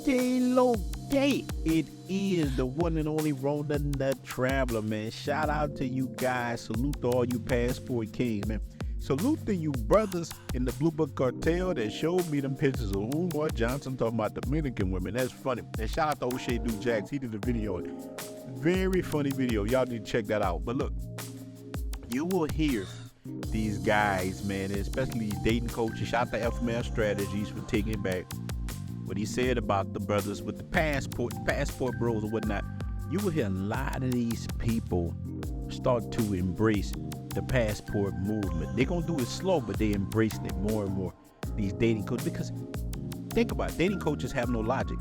Okay, it is the one and only Ronan the Traveler, man. Shout out to you guys. Salute to all you passport kings, man. Salute to you brothers in the Blue Book Cartel that showed me them pictures of Umar Johnson talking about Dominican women. That's funny. And shout out to O'Shea Duke Jax. He did a video. Very funny video. Y'all need to check that out. But look, you will hear these guys, man, especially dating coaches. Shout out to FML Strategies for taking it back. What he said about the brothers with the passport bros or whatnot. You will hear a lot of these people start to embrace the passport movement. They're gonna do it slow, but they embracing it more and more. These dating coaches, because think about it, dating coaches have no logic.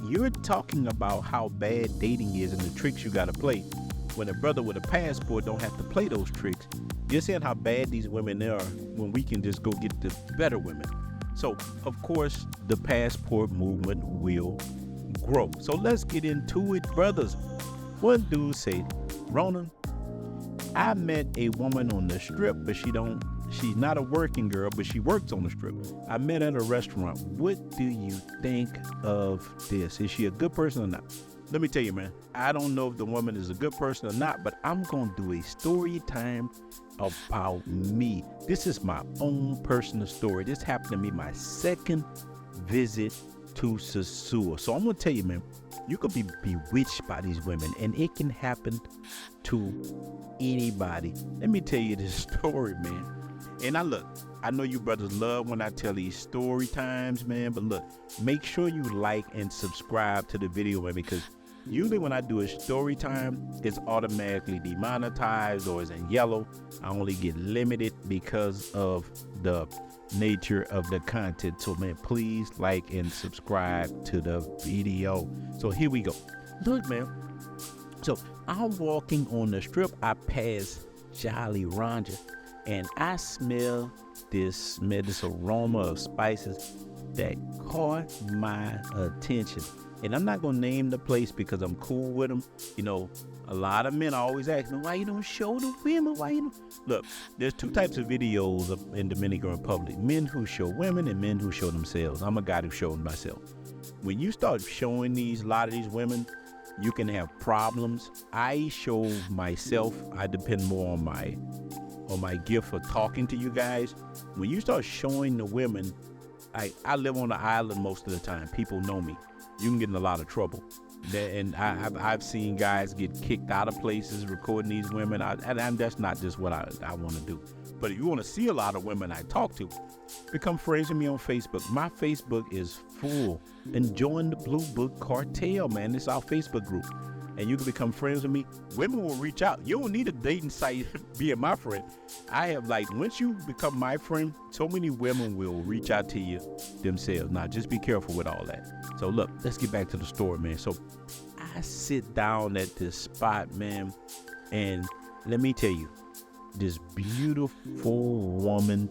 You're talking about how bad dating is and the tricks you gotta play. When a brother with a passport don't have to play those tricks, you're saying how bad these women are when we can just go get the better women. So, of course, the passport movement will grow. So let's get into it, brothers. One dude said, Ronan, I met a woman on the strip, but she's not a working girl, but she works on the strip. I met her at a restaurant. What do you think of this? Is she a good person or not? Let me tell you, man, I don't know if the woman is a good person or not, but I'm going to do a story time about me. This is my own personal story. This happened to me my second visit to Sosua. So I'm going to tell you, man, you could be bewitched by these women, and it can happen to anybody. Let me tell you this story, man. And I know you brothers love when I tell these story times, man, but look, make sure you like and subscribe to the video, man, because usually when I do a story time, it's automatically demonetized or is in yellow. I only get limited because of the nature of the content. So, man, please like and subscribe to the video. So here we go. Look, man. So I'm walking on the strip. I pass Jolly Ranger, and I smell this aroma of spices that caught my attention. And I'm not going to name the place because I'm cool with them. You know, a lot of men always ask me, why you don't show the women? Why you don't? Look, there's two types of videos in Dominican Republic. Men who show women and men who show themselves. I'm a guy who shows myself. When you start showing a lot of these women, you can have problems. I show myself. I depend more on my gift for talking to you guys. When you start showing the women, I live on the island most of the time. People know me. You can get in a lot of trouble. And I've seen guys get kicked out of places recording these women. And that's not just what I want to do. But if you want to see a lot of women I talk to, become friends with me on Facebook. My Facebook is full. And join the Blue Book Cartel, man. It's our Facebook group. And you can become friends with me. Women will reach out. You don't need a dating site being my friend. I have, once you become my friend, so many women will reach out to you themselves. Now, just be careful with all that. So, look, let's get back to the story, man. So, I sit down at this spot, man, and let me tell you, this beautiful woman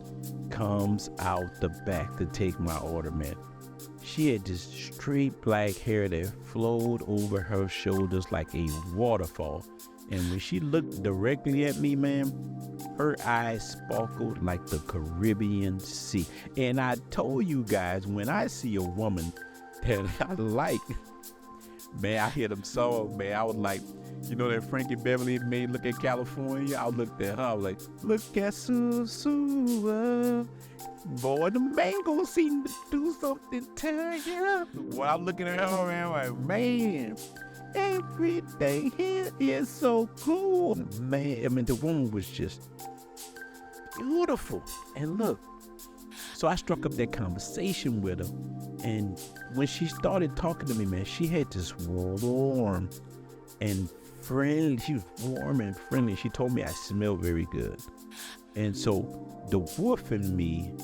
comes out the back to take my order, man. She had this straight black hair that flowed over her shoulders like a waterfall. And when she looked directly at me, man, her eyes sparkled like the Caribbean Sea. And I told you guys, when I see a woman that I like, man, I hear them songs, man. I was like, you know that Frankie Beverly made Look at California? I looked at her, I was like, look at Sosua. Boy, the mango seem to do something to you. When I'm looking at her, man, I'm like, man, everything here is so cool. Man, I mean, the woman was just beautiful. And look, so I struck up that conversation with her. And when she started talking to me, man, she had this warm and friendly. She was warm and friendly. She told me I smelled very good. And so the wolf in me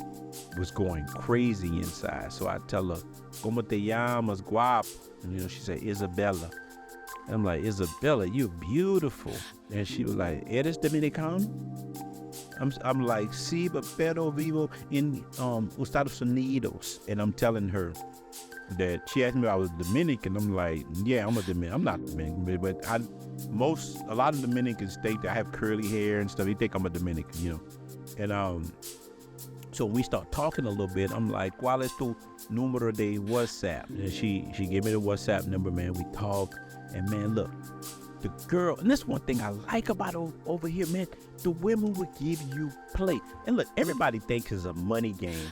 was going crazy inside. So I tell her, ¿Cómo te llamas, guap? And she said, Isabella. And I'm like, Isabella, you're beautiful. And she was like, ¿Eres Dominicano? I'm like, sí, pero vivo en Estados Unidos. And I'm telling her that she asked me if I was Dominican. I'm like, yeah, I'm a Dominican. I'm not Dominican, but a lot of Dominicans think that I have curly hair and stuff. They think I'm a Dominican, And so we start talking a little bit. I'm like, ¿Cuál es tu numero de WhatsApp. And she gave me the WhatsApp number, man. We talked, and man, look, the girl, and this one thing I like about over here, man, the women would give you play. And look, everybody thinks it's a money game.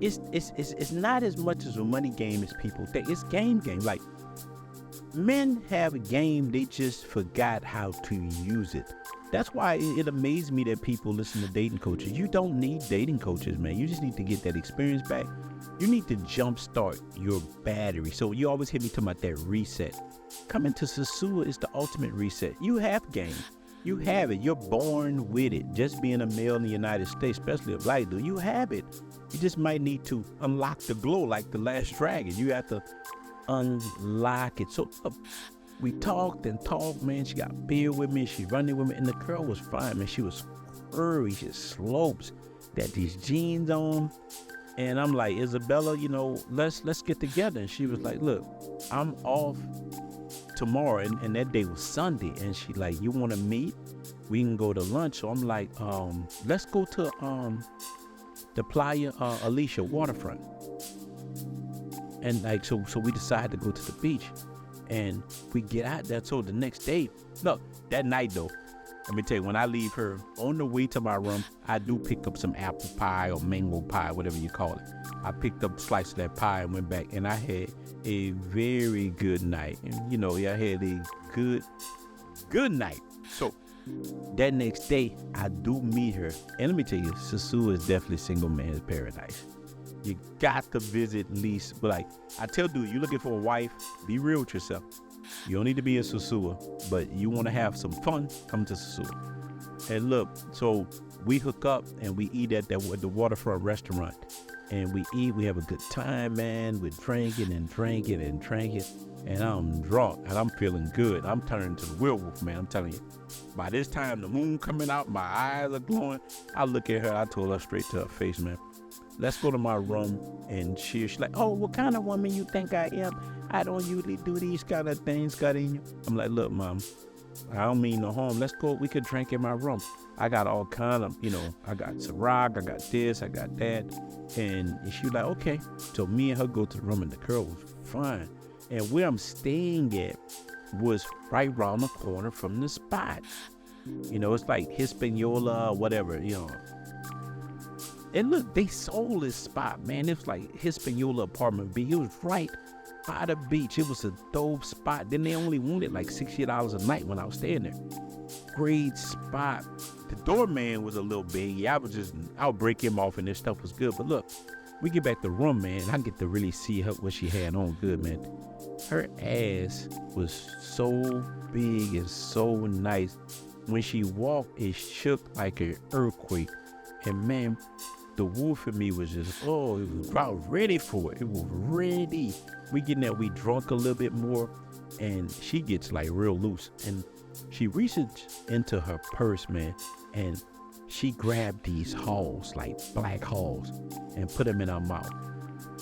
It's not as much as a money game as people think. It's game. Like, men have a game, they just forgot how to use it. That's why it amazes me that people listen to dating coaches. You don't need dating coaches, man. You just need to get that experience back. You need to jumpstart your battery. So you always hear me talking about that reset. Coming to Sosua is the ultimate reset. You have game. You have it. You're born with it. Just being a male in the United States, especially a black dude, you have it. You just might need to unlock the glow like the last dragon. You have to unlock it. So we talked, man. She got beer with me. She running with me, and the girl was fine, man. She was furry, just slopes, got these jeans on, and I'm like, Isabella, let's get together. And she was like, look, I'm off tomorrow, and that day was Sunday, and she like, you want to meet? We can go to lunch. So I'm like, let's go to the Playa Alicia waterfront. And like, so we decided to go to the beach, and we get out there. So the next day, look, that night though, let me tell you, when I leave her on the way to my room, I do pick up some apple pie or mango pie, whatever you call it. I picked up a slice of that pie and went back, and I had a very good night. And I had a good night. So that next day, I do meet her, and let me tell you, Sosua is definitely single man's paradise. You got to visit at least, but like I tell dude, you looking for a wife, be real with yourself. You don't need to be a Sosua, but you want to have some fun, come to Sosua. And look, so we hook up and we eat at the waterfront restaurant, and we have a good time, man. We're drinking, and I'm drunk and I'm feeling good. I'm turning to the werewolf, man. I'm telling you. By this time, the moon coming out, my eyes are glowing. I look at her, I told her straight to her face, man, let's go to my room and cheer. She's like, oh, what kind of woman you think I am? I don't usually do these kind of things, got in you. I'm like, look, mom, I don't mean no harm. Let's go. We could drink in my room. I got all kind of, I got Ciroc, I got this, I got that. And she was like, okay. So me and her go to the room, and the girl was fine. And where I'm staying at was right around the corner from the spot. It's like Hispaniola, whatever, And look, they sold this spot, man. It was like Hispaniola apartment B. It was right by the beach. It was a dope spot. Then they only wanted like $60 a night when I was staying there. Great spot. The doorman was a little big. I'll break him off, and this stuff was good. But look, we get back to the room, man. I get to really see what she had on good, man. Her ass was so big and so nice. When she walked, it shook like an earthquake. And man, the wolf in me was just, it was about ready for it. It was ready. We getting there, we drunk a little bit more, and she gets like real loose. And she reaches into her purse, man, and she grabbed these hulls, like black hulls, and put them in her mouth.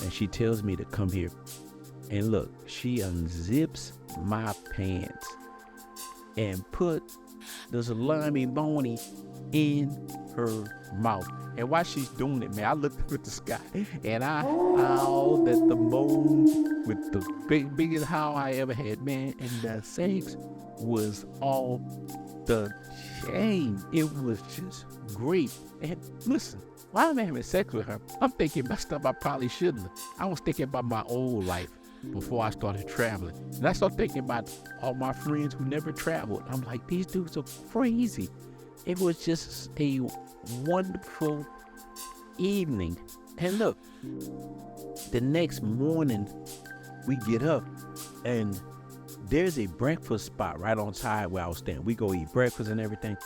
And she tells me to come here. And look, she unzips my pants and put the salami boni in her mouth. And while she's doing it, man, I looked up at the sky and I howled at the moon with the biggest howl I ever had, man. And the sex was all the chain. It was just great. And listen, while I'm having sex with her, I'm thinking about stuff I probably shouldn't. I was thinking about my old life before I started traveling. And I started thinking about all my friends who never traveled. I'm like, these dudes are crazy. It was just a wonderful evening. And look, the next morning we get up and there's a breakfast spot right on side where I was staying. We go eat breakfast and everything.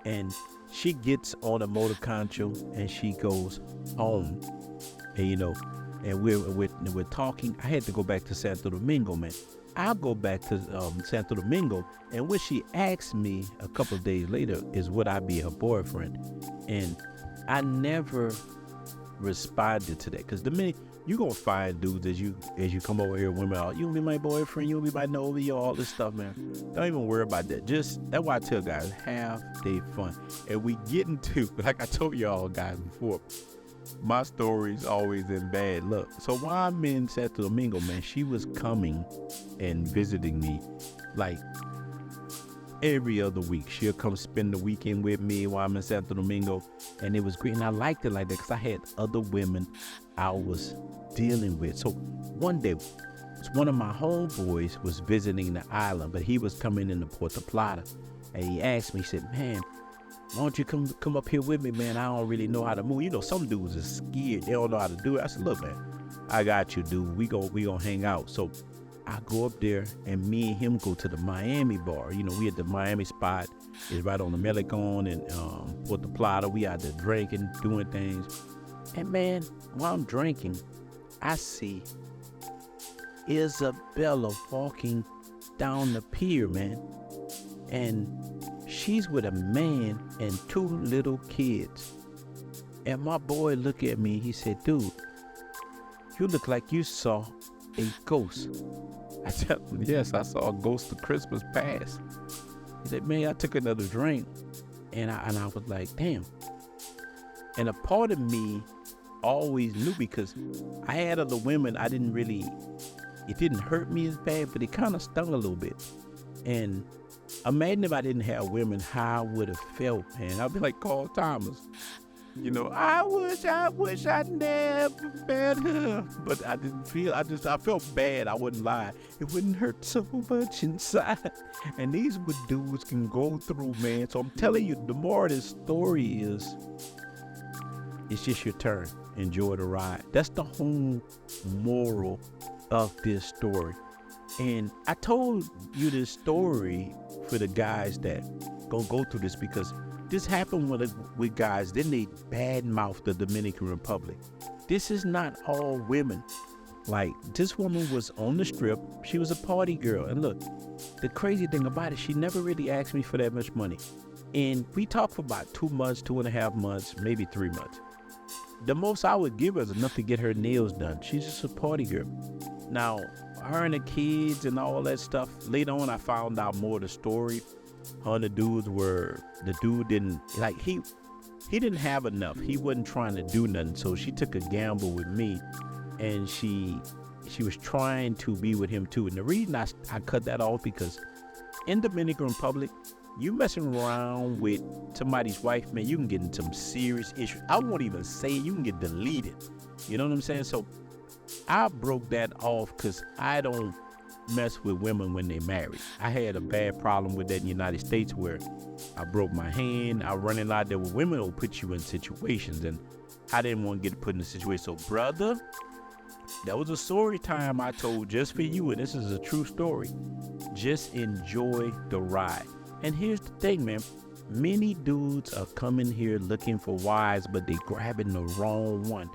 And she gets on a motor concho and she goes home. And and we're talking. I had to go back to Santo Domingo, man. I'll go back to Santo Domingo, and what she asked me a couple of days later is would I be her boyfriend, and I never responded to that, because the minute you gonna find dudes as you come over here, women, you'll be my boyfriend, you'll be my novio, all this stuff, man. Don't even worry about that. That's why I tell guys, have their fun. And we get into, like I told y'all guys before, my story's always in bad luck. So while I'm in Santo Domingo, man, she was coming and visiting me like every other week. She'll come spend the weekend with me while I'm in Santo Domingo, and it was great. And I liked it like that because I had other women I was dealing with. So one day, one of my homeboys was visiting the island, but he was coming into Puerto Plata, and he asked me, he said, man, why don't you come up here with me, man? I don't really know how to move. You know, some dudes are scared. They don't know how to do it. I said, look, man, I got you, dude. We gonna hang out. So I go up there, and me and him go to the Miami bar. You know, we at the Miami spot. It's right on the Melicon and Puerto Plata. We out there drinking, doing things. And, man, while I'm drinking, I see Isabella walking down the pier, man. And she's with a man and 2 little kids. And my boy looked at me. He said, dude, you look like you saw a ghost. I tell him, yes, I saw a ghost of Christmas past. He said, man, I took another drink. And I was like, damn. And a part of me always knew, because I had other women, it didn't hurt me as bad, but it kind of stung a little bit. And imagine if I didn't have women, how I would have felt, man. I'd be like Carl Thomas. You know, I wish I never met her. But I didn't feel, I felt bad. I wouldn't lie. It wouldn't hurt so much inside. And these what dudes can go through, man. So I'm telling you, the more of this story is, it's just your turn. Enjoy the ride. That's the whole moral of this story. And I told you this story for the guys that gonna go through this, because this happened with guys, then they badmouth the Dominican Republic. This is not all women. Like, this woman was on the strip. She was a party girl. And look, the crazy thing about it, she never really asked me for that much money. And we talked for about 2 months, 2.5 months, maybe 3 months. The most I would give her is enough to get her nails done. She's just a party girl. Now, her and the kids and all that stuff, later on I found out more of the story. Her and the dude didn't, like, he didn't have enough. He wasn't trying to do nothing. So she took a gamble with me, and she was trying to be with him too. And the reason I cut that off, because in Dominican Republic, you messing around with somebody's wife, man, you can get into some serious issues. I won't even say it, you can get deleted. You know what I'm saying? So I broke that off because I don't mess with women when they married. I had a bad problem with that in the United States, where I broke my hand. I running out there with women will put you in situations, and I didn't want to get put in a situation. So, brother, that was a story time I told just for you, and this is a true story. Just enjoy the ride. And here's the thing, man. Many dudes are coming here looking for wives, but they grabbing the wrong one.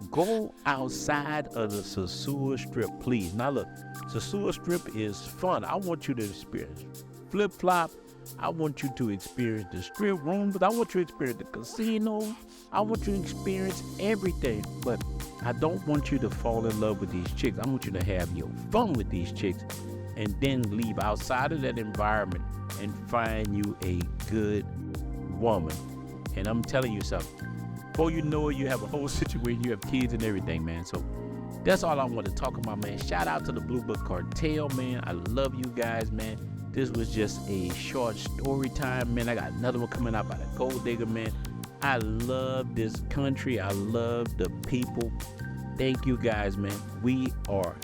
Go outside of the Sosua Strip, please. Now look, Sosua Strip is fun. I want you to experience flip-flop. I want you to experience the strip room, but I want you to experience the casino. I want you to experience everything, but I don't want you to fall in love with these chicks. I want you to have your fun with these chicks, and then leave outside of that environment and find you a good woman. And I'm telling you something, before you know it, you have a whole situation, you have kids and everything, man. So that's all I want to talk about, man. Shout out to the Blue Book Cartel, man. I love you guys, man. This was just a short story time, man. I got another one coming out by the Gold Digger, man. I love this country. I love the people. Thank you guys, man. We are